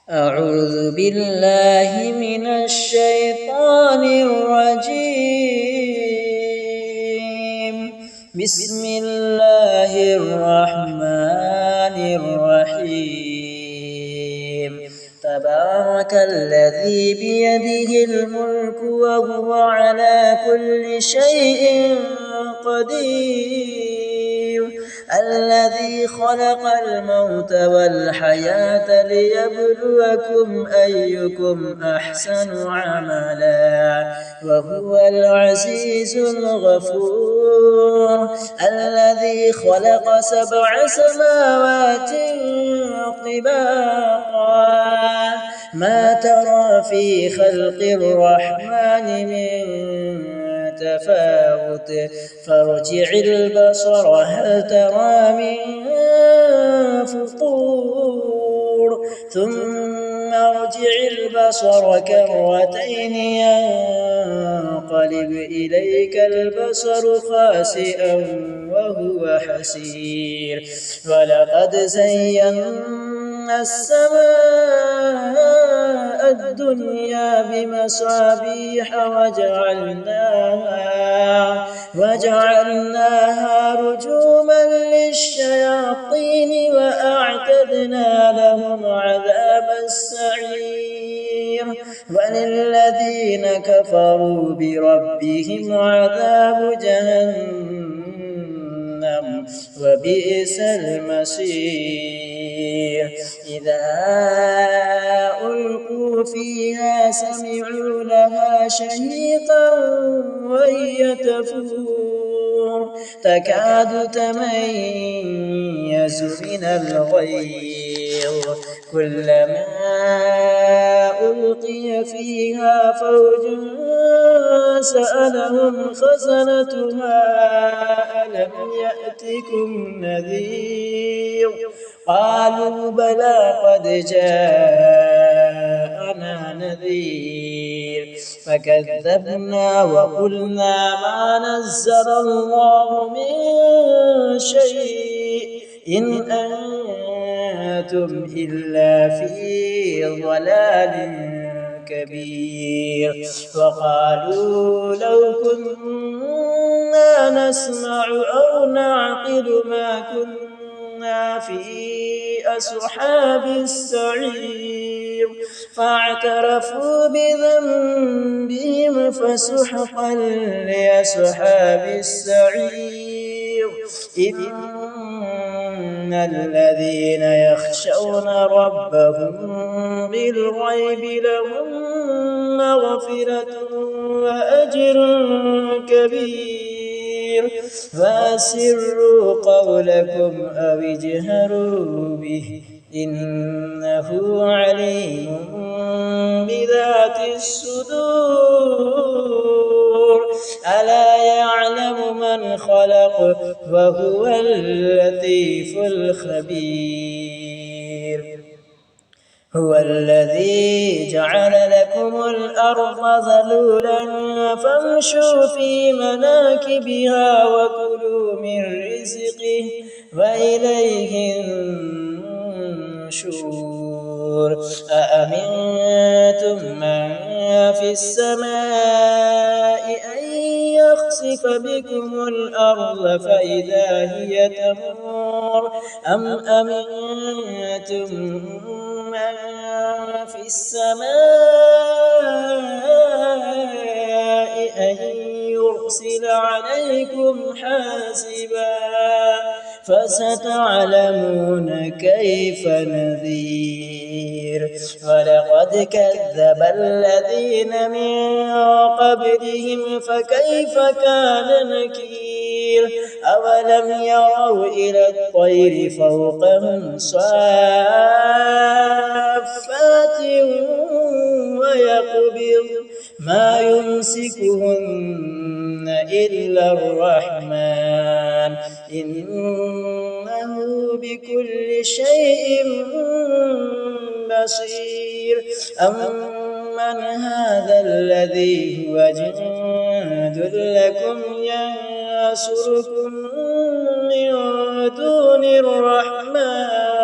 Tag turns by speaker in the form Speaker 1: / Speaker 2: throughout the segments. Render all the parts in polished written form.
Speaker 1: أعوذ بالله من الشيطان الرجيم. بسم الله الرحمن الرحيم. تبارك الذي بيده الملك وهو على كل شيء قدير، الذي خلق الموت والحياة ليبلوكم أيكم أحسن عملا وهو العزيز الغفور، الذي خلق 7 سماوات طباقا ما ترى في خلق الرحمن من تفاوت فارجع البصر هل ترى من فطور ثم ارجع البصر كرتين ينقلب إليك البصر خاسئا وهو حسير، ولقد زينا السماء الدنيا بمصابيح وجعلناها رجوما للشياطين وأعتدنا لهم عذاب السعير، وللذين كفروا بربهم عذاب جهنم وبئس المصير. إذا ألقوا فيها سمعوا لها شهيقا وهي تفور تكاد تميز من الغيظ، كلما ألقي فيها فوج سألهم خزنتها ألم يأتكم نذير، قالوا بلى قد جاءنا نذير فكذبنا وقلنا ما نزل الله من شيء إن أنتم إلا في ضلال كبير، وقالوا لو كنا نسمع أو نعقل ما كنا في أصحاب السعير، فاعترفوا بذنبهم فسحقا لأصحاب السعير. إن الذين يخشون ربهم بالغيب لهم مغفرة وأجر كبير، فأسروا قولكم أو اجهروا به إنه عليم بذات الصدور، ألا يعلم من خلق وهو اللطيف الخبير. هو الذي جعل لكم الأرض ذلولا فامشوا في مناكبها وكلوا من رزقه وإليه النشور. أأمنتم من في السماء أن يخسف بكم الأرض فإذا هي تمور أم أمنتم من في السماء أن يرسل عليكم حاسبا فستعلمون كيف نذير. ولقد كذب الذين من قبلهم فكيف كان نكير. أولم يروا إلى الطير فوقهم صافات ويقبض ما يمسكهن إلا الرحمن إنه بكل شيء بصير. أمن هذا الذي هو جند لكم ينصركم من دون الرحمن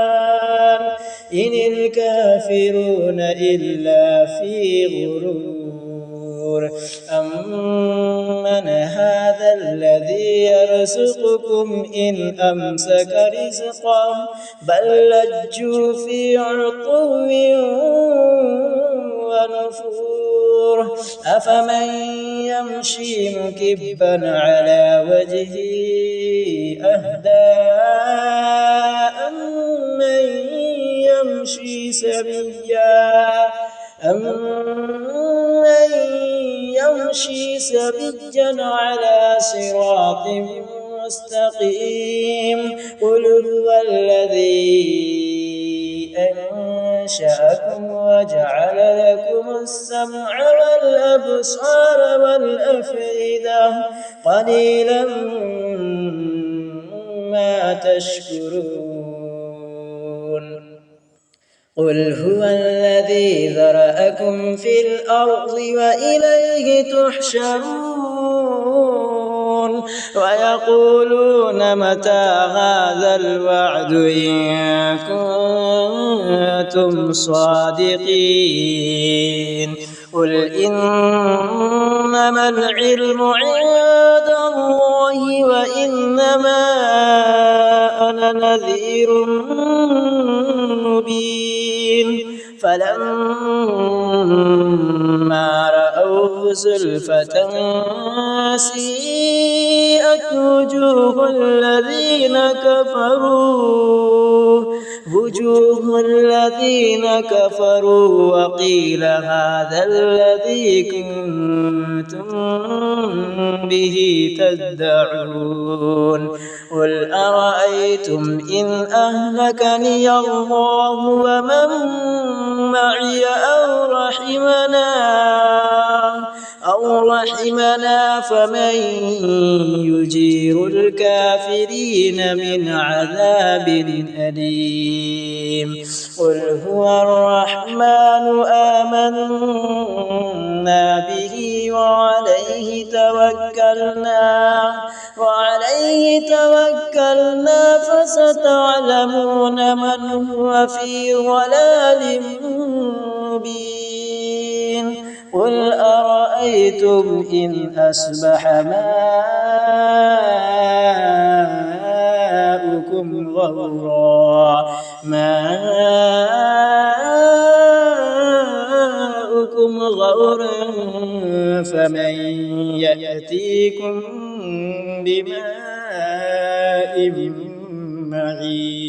Speaker 1: إن الكافرون إلا في غرور. أمن هذا الذي يرزقكم إن أمسك رزقه بل لجوا في عتو ونفور. أفمن يمشي مكبا على وجهه أهدى أمن يمشي سويا على صراط مستقيم. قل هو الذي أنشأكم وجعل لكم السمع والأبصار والأفئدة قليلا ما تشكرون. قل هو الذي ذرأكم في الأرض وإليه تحشرون. ويقولون متى هذا الوعد إن كنتم صادقين. قل إنما العلم عند الله وإنما أنا نذير مبين. فلما رأوه زلفة سيئت وجوه الذين كفروا وقيل هذا الذي كنتم به تدعون. قل أرأيتم إن أهلكني الله ومن معي أو رحمنا فمن يجير الكافرين من عذاب أليم. قل هو الرحمن آمنا به وعليه توكلنا فستعلمون من هو في ضلال مبين. قل أرأيتم إن أصبح ماؤكم غورا فمن يأتيكم بماء معين.